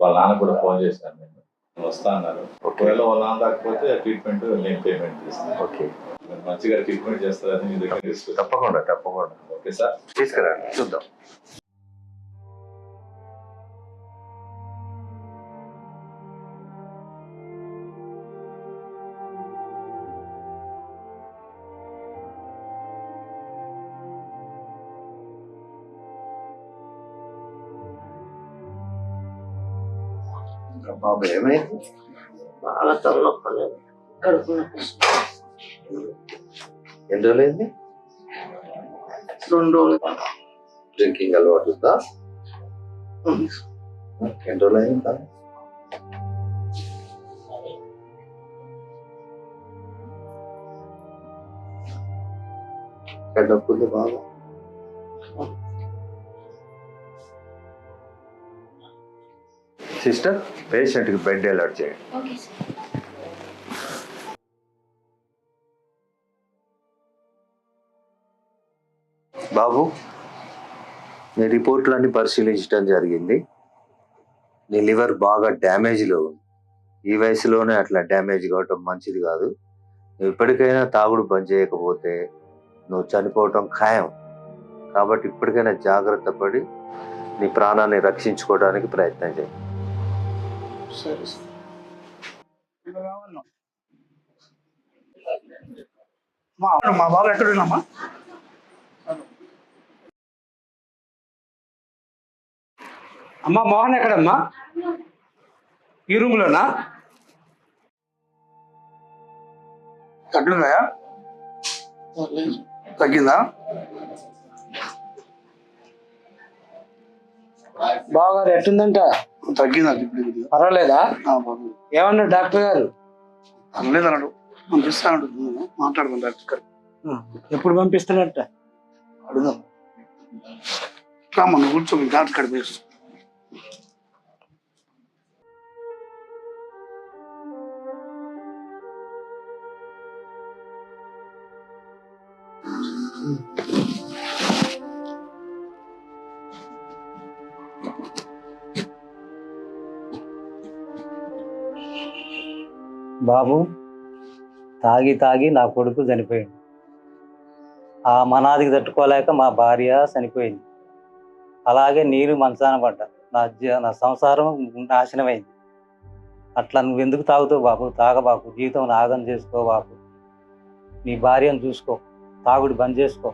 వాళ్ళ నాన్న కూడా ఫోన్ చేశాను నేను, వస్తా అన్నారు. ఒకవేళ వాళ్ళ నాన్న రాకపోతే ట్రీట్మెంట్ నేను పేమెంట్ చేస్తాను. ఓకే, మంచిగా ట్రీట్మెంట్ చేస్తారని మీ దగ్గర తీసుకొచ్చాను. తప్పకుండా తప్పకుండా. ఓకే సార్, తీసుకురండి చూద్దాం. బాబు ఏమైంది? బాగా తలనొప్పి, కడుపు నొప్పి. ఎన్ని రోజులైంది? 2 రోజులు. డ్రింకింగ్ అలవాటు ఉందా? ఎన్ని రోజులైందా? నొప్పి ఉంది బాగా. సిస్టర్, పేషెంట్కి బెడ్ అలాట్ చేయండి. బాబు, నీ రిపోర్ట్లన్నీ పరిశీలించడం జరిగింది. నీ లివర్ బాగా డ్యామేజ్లో ఉంది. ఈ వయసులోనే అట్లా డ్యామేజ్ కావటం మంచిది కాదు. నువ్వు ఇప్పటికైనా తాగుడు బంద్ చేయకపోతే నువ్వు చనిపోవటం ఖాయం. కాబట్టి ఇప్పటికైనా జాగ్రత్త పడి నీ ప్రాణాన్ని రక్షించుకోవడానికి ప్రయత్నం చేయి. సరే సార్. మా బాబు ఎక్కడున్నామా? అమ్మా మోహన్ ఎక్కడమ్మా? ఈ రూమ్లోనా? తగ్గిందా? తగ్గిందా? బావగారు ఎట్టుందంట? తగ్గిందండి ఇప్పుడు. పర్వాలేదా? బాబు ఏమన్నా డాక్టర్ గారు? పర్లేదు అన్నాడు, పంపిస్తాను. మాట్లాడదాం డాక్టర్ గారు. ఎప్పుడు పంపిస్తాడంట? అడుగుదాం. రామ్మా, కూర్చో, డాక్టర్ గారు వేస్తాం. బాబు, తాగి తాగి నా కొడుకు చనిపోయింది. ఆ మనాదికి తట్టుకోలేక మా భార్య చనిపోయింది. అలాగే నీరు మంచాన పడ్డా. నా సంసారం నాశనమైంది. అట్లా నువ్వెందుకు తాగుతావు బాబు? తాగబాకు, జీవితం నాగం చేసుకో బాబు. నీ భార్యను చూసుకో, తాగుడు బంద్ చేసుకో.